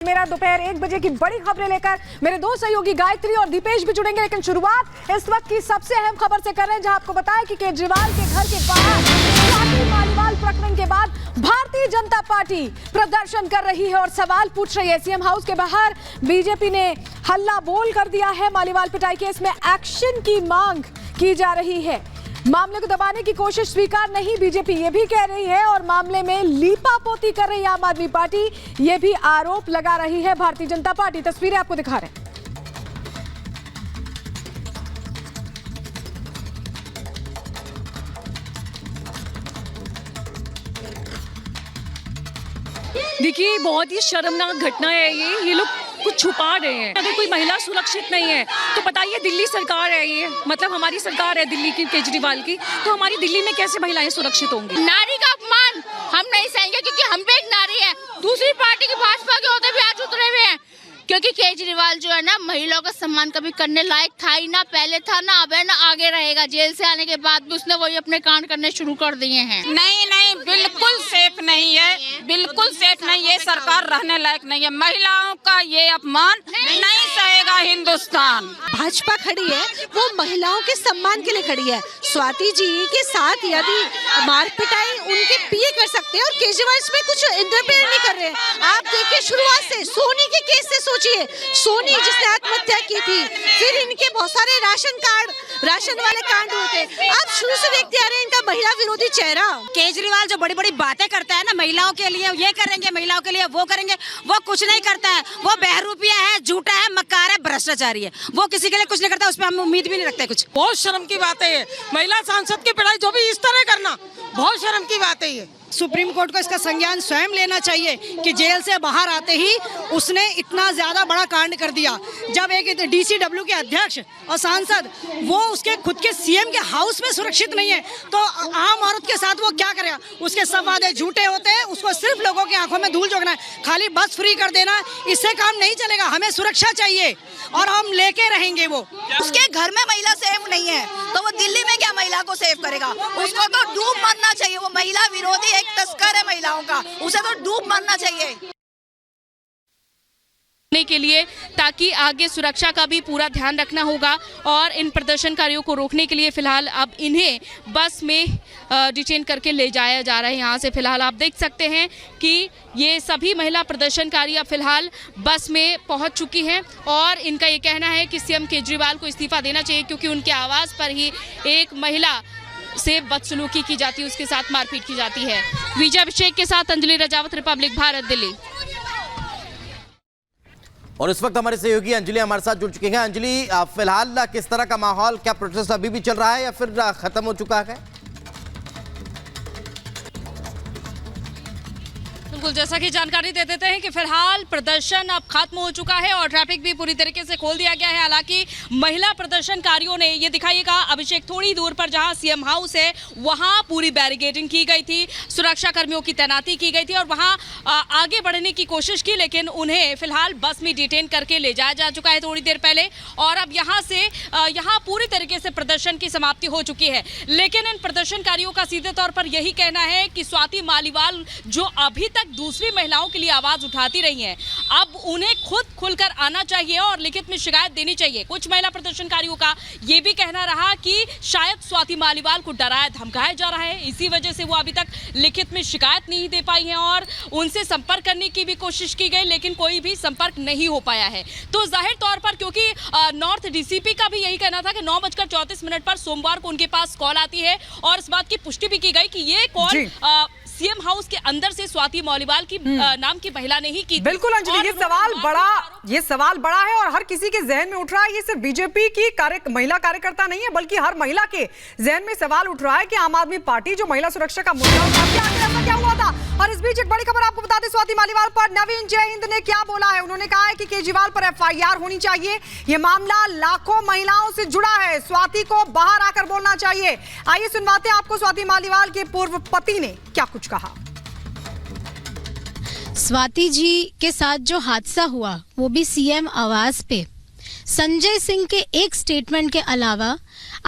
मेरा दोपहर 1 बजे की बड़ी खबरें लेकर मेरे दो सहयोगी गायत्री और दीपेश भी जुड़ेंगे, लेकिन शुरुआत इस वक्त की सबसे अहम खबर से कर रहे हैं, जहां आपको बताया कि केजरीवाल के घर के बाहर स्वाति मालीवाल प्रकरण के बाद भारतीय जनता पार्टी प्रदर्शन कर रही है और सवाल पूछ रही है। सीएम हाउस के बाहर बीजेपी ने हल्ला बोल कर दिया है। मालीवाल पिटाई केस में एक्शन की मांग की जा रही है। मामले को दबाने की कोशिश स्वीकार नहीं, बीजेपी ये भी कह रही है, और मामले में लीपापोती कर रही है आम आदमी पार्टी, ये भी आरोप लगा रही है भारतीय जनता पार्टी। तस्वीरें आपको दिखा रहे हैं। देखिए, बहुत ही शर्मनाक घटना है ये लोग कुछ छुपा रहे हैं। अगर कोई महिला सुरक्षित नहीं है तो बताइए, दिल्ली सरकार है ये, मतलब हमारी सरकार है दिल्ली की, केजरीवाल की, तो हमारी दिल्ली में कैसे महिलाएं सुरक्षित होंगी? नारी का अपमान हम नहीं सहेंगे, क्योंकि हम भी एक नारी है। दूसरी पार्टी की भाजपा के होते भी आज उतरे हुए हैं, क्योंकि केजरीवाल जो है ना, महिलाओं का सम्मान कभी करने लायक था ही ना, पहले था ना, अब है ना, आगे रहेगा। जेल से आने के बाद भी उसने वही अपने कांड करने शुरू कर दिए हैं। नहीं, बिल्कुल सेफ नहीं है, बिल्कुल सेफ नहीं, ये सरकार रहने लायक नहीं है। महिलाओं का ये अपमान नहीं सहेगा हिंदुस्तान। भाजपा खड़ी है, वो महिलाओं के सम्मान के लिए खड़ी है। स्वाति जी के साथ यदि मार पिटाई उनके पीए कर सकते हैं और केजरीवाल इसमें कुछ इंटरफेयर नहीं कर रहे हैं। आप देखिए, शुरुआत से सोनी के केस से सोचिए, सोनी जिसने आत्महत्या की थी, फिर इनके बहुत सारे राशन वाले कांड हुए थे। आप शुरू से देखते आ रहे हैं इनका महिला विरोधी चेहरा। केजरीवाल जो बड़ी बड़ी बातें करता है ना, महिलाओं के लिए ये करेंगे, महिलाओं के लिए वो करेंगे, वो कुछ नहीं करता है। वो बहरूपिया है, झूठा है, मक्कार है, भ्रष्टाचारी है। वो किसी के लिए कुछ नहीं करता, उसमें हम उम्मीद भी नहीं रखते कुछ। बहुत शर्म की बात है ये, महिला सांसद की पिटाई जो भी इस तरह करना, बहुत शर्म की बात है ये। सुप्रीम कोर्ट को इसका संज्ञान स्वयं लेना चाहिए कि जेल से बाहर आते ही उसने इतना ज्यादा बड़ा कांड कर दिया। जब एक डीसीडब्ल्यू के अध्यक्ष और सांसद वो उसके खुद के सीएम के हाउस में सुरक्षित नहीं है, तो आम औरत के साथ वो क्या करेगा? उसके सब वादे झूठे होते हैं, उसको सिर्फ लोगों की आंखों में धूल झोंकना है, खाली बस फ्री कर देना, इससे काम नहीं चलेगा। हमें सुरक्षा चाहिए और हम लेके रहेंगे। वो उसके घर में महिला सेफ नहीं है, तो वो दिल्ली में क्या महिला को सेफ करेगा? उसको तो डूब मरना चाहिए। वो महिला विरोधी एक तस्कर है महिलाओं का, उसे तो डूब मरना चाहिए के लिए, ताकि आगे सुरक्षा का भी पूरा ध्यान रखना होगा। और इन प्रदर्शनकारियों को रोकने के लिए फिलहाल अब इन्हें बस में डिटेन करके ले जाया जा रहा है। यहाँ से फिलहाल आप देख सकते हैं कि ये सभी महिला प्रदर्शनकारी अब फिलहाल बस में पहुँच चुकी हैं और इनका ये कहना है कि सीएम केजरीवाल को इस्तीफा देना चाहिए, क्योंकि उनके आवाज़ पर ही एक महिला से बदसलूकी की जाती है, उसके साथ मारपीट की जाती है। विजय अभिषेक के साथ अंजलि रजावत, रिपब्लिक भारत, दिल्ली। और इस वक्त हमारे सहयोगी अंजलि हमारे साथ जुड़ चुके हैं। अंजलि, फिलहाल किस तरह का माहौल, क्या प्रोटेस्ट अभी भी चल रहा है या फिर खत्म हो चुका है? बिल्कुल, जैसा कि जानकारी दे देते हैं कि फिलहाल प्रदर्शन अब खत्म हो चुका है और ट्रैफिक भी पूरी तरीके से खोल दिया गया है। हालांकि महिला प्रदर्शनकारियों ने, ये दिखाइएगा अभिषेक, थोड़ी दूर पर जहां सीएम हाउस है वहां पूरी बैरिकेडिंग की गई थी, सुरक्षा कर्मियों की तैनाती की गई थी और वहां आगे बढ़ने की कोशिश की, लेकिन उन्हें फिलहाल बस में डिटेन करके ले जाया जा चुका है थोड़ी देर पहले। और अब यहाँ पूरी तरीके से प्रदर्शन की समाप्ति हो चुकी है। लेकिन इन प्रदर्शनकारियों का सीधे तौर पर यही कहना है कि स्वाति मालीवाल जो अभी तक दूसरी महिलाओं के लिए आवाज उठाती रही हैं, अब उन्हें खुद खुलकर आना चाहिए और लिखित में शिकायत देनी चाहिए। कुछ महिला प्रदर्शनकारियों का यह भी कहना रहा कि शायद स्वाति मालीवाल को डराया धमकाया जा रहा है, इसी वजह से वो अभी तक लिखित में शिकायत नहीं दे पाई हैं और उनसे संपर्क करने की भी कोशिश की गई, लेकिन कोई भी संपर्क नहीं हो पाया है। तो जाहिर तौर पर, क्योंकि नॉर्थ डीसीपी का भी यही कहना था कि 9:34 पर सोमवार को उनके पास कॉल आती है और इस बात की पुष्टि भी की गई कि ये कॉल सीएम हाउस के अंदर से स्वाति मालीवाल की नाम की महिला ने ही की। बिल्कुल अंजलि, ये सवाल बड़ा है और हर किसी के जहन में उठ रहा है। ये सिर्फ बीजेपी की महिला कार्यकर्ता नहीं है, बल्कि हर महिला के जहन में सवाल उठ रहा है कि आम आदमी पार्टी जो महिला सुरक्षा का मुद्दा उठाती है, आखिर ऐसा क्या हुआ था? और इस बीच एक बड़ी खबर आपको बता दें, स्वाति मालीवाल पर नवीन जयहिंद ने क्या बोला है। उन्होंने कहा है कि केजरीवाल पर एफआईआर होनी चाहिए, ये मामला लाखों महिलाओं से जुड़ा है, स्वाति को बाहर आकर बोलना चाहिए। आइए सुनवाते हैं आपको स्वाति मालीवाल के पूर्व पति ने क्या कुछ कहा। स्वाति जी के साथ जो हादसा हुआ, वो भी सीएम आवास पे, संजय सिंह के एक स्टेटमेंट के अलावा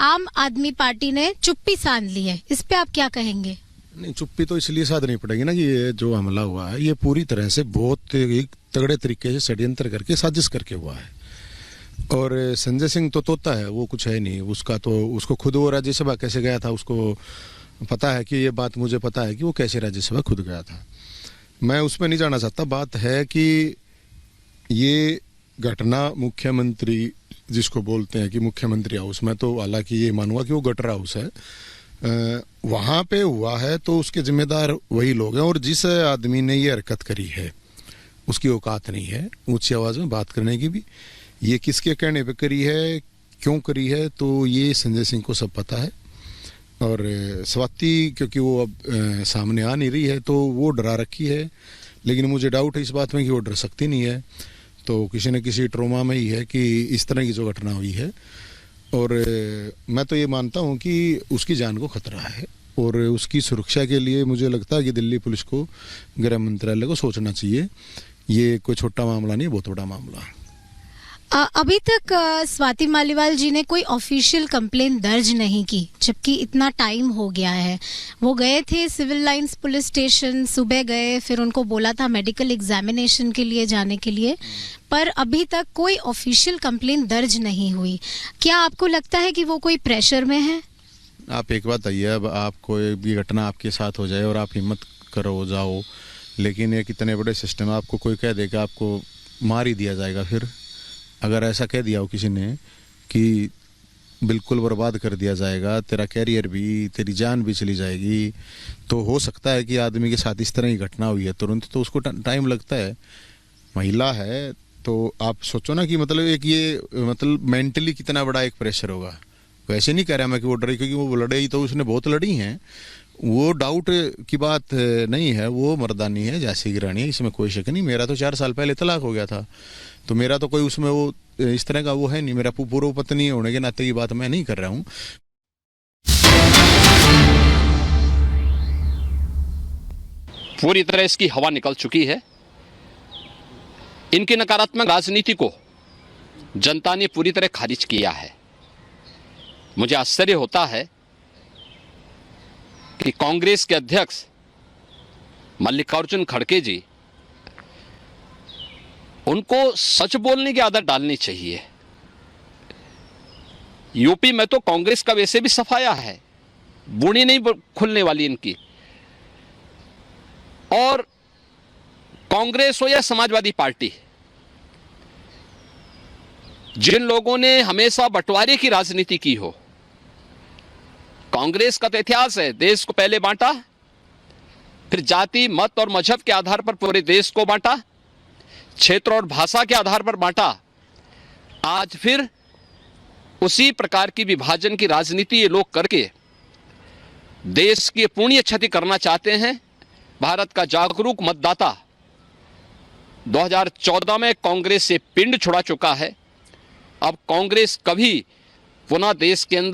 आम आदमी पार्टी ने चुप्पी साध ली है, इस पे आप क्या कहेंगे? नहीं, चुप्पी तो इसलिए साधनी पड़ेगी ना कि ये जो हमला हुआ है ये पूरी तरह से बहुत एक तगड़े तरीके से षड्यंत्र करके साजिश करके हुआ है। और संजय सिंह तो तोता है, वो कुछ है नहीं उसका, तो उसको खुद वो राज्यसभा कैसे गया था उसको पता है कि ये बात मुझे पता है कि वो कैसे राज्यसभा खुद गया था। मैं उसमें नहीं जाना चाहता। बात है कि ये घटना मुख्यमंत्री जिसको बोलते हैं कि मुख्यमंत्री हाउस, में तो हालांकि ये मानूंगा कि वो गटर हाउस है, वहाँ पे हुआ है तो उसके जिम्मेदार वही लोग हैं। और जिस आदमी ने ये हरकत करी है उसकी औकात नहीं है ऊंची आवाज़ में बात करने की भी। ये किसके कहने पे करी है, क्यों करी है, तो ये संजय सिंह को सब पता है। और स्वाति क्योंकि वो अब सामने आ नहीं रही है तो वो डरा रखी है, लेकिन मुझे डाउट है इस बात में कि वो डर सकती नहीं है। तो किसी न किसी ट्रोमा में ही है कि इस तरह की जो घटना हुई है। और मैं तो ये मानता हूँ कि उसकी जान को खतरा है और उसकी सुरक्षा के लिए मुझे लगता है कि दिल्ली पुलिस को, गृह मंत्रालय को सोचना चाहिए। ये कोई छोटा मामला नहीं, बहुत बड़ा मामला है। अभी तक स्वाति मालीवाल जी ने कोई ऑफिशियल कंप्लेन दर्ज नहीं की, जबकि इतना टाइम हो गया है। वो गए थे सिविल लाइंस पुलिस स्टेशन, सुबह गए, फिर उनको बोला था मेडिकल एग्जामिनेशन के लिए जाने के लिए, पर अभी तक कोई ऑफिशियल कंप्लेन दर्ज नहीं हुई। क्या आपको लगता है कि वो कोई प्रेशर में है? आप एक बात आइए, अब आप कोई भी घटना आपके साथ हो जाए और आप हिम्मत करो जाओ, लेकिन एक इतने बड़े सिस्टम आपको कोई कह दे कि आपको मार ही दिया जाएगा, फिर अगर ऐसा कह दिया हो किसी ने कि बिल्कुल बर्बाद कर दिया जाएगा, तेरा कैरियर भी, तेरी जान भी चली जाएगी, तो हो सकता है कि आदमी के साथ इस तरह की घटना हुई है तुरंत तो उसको टाइम लगता है। महिला है तो आप सोचो ना कि मतलब एक ये मतलब मेंटली कितना बड़ा एक प्रेशर होगा। वैसे नहीं कह रहा मैं कि वो डरी, क्योंकि वो लड़े तो उसने बहुत लड़ी हैं, वो डाउट की बात नहीं है, वो मर्दानी है, जैसी गिरानी है, इसमें कोई शक नहीं। मेरा तो 4 साल पहले तलाक हो गया था, तो मेरा तो कोई उसमें वो इस तरह का वो है नहीं। मेरा पूर्व पत्नी होने के नाते की बात मैं नहीं कर रहा हूँ। पूरी तरह इसकी हवा निकल चुकी है। इनकी नकारात्मक राजनीति को जनता ने पूरी तरह खारिज किया है। मुझे आश्चर्य होता है कि कांग्रेस के अध्यक्ष मल्लिकार्जुन खड़गे जी, उनको सच बोलने की आदत डालनी चाहिए। यूपी में तो कांग्रेस का वैसे भी सफाया है, बूढ़ी नहीं खुलने वाली इनकी। और कांग्रेस हो या समाजवादी पार्टी, जिन लोगों ने हमेशा बंटवारे की राजनीति की हो, कांग्रेस का तो इतिहास है, देश को पहले बांटा, फिर जाति, मत और मजहब के आधार पर पूरे देश को बांटा, क्षेत्र और भाषा के आधार पर बांटा। आज फिर उसी प्रकार की विभाजन की राजनीति ये लोग करके देश की पुण्य क्षति करना चाहते हैं। भारत का जागरूक मतदाता 2014 में कांग्रेस से पिंड छुड़ा चुका है। अब कांग्रेस कभी पुनः देश के अंदर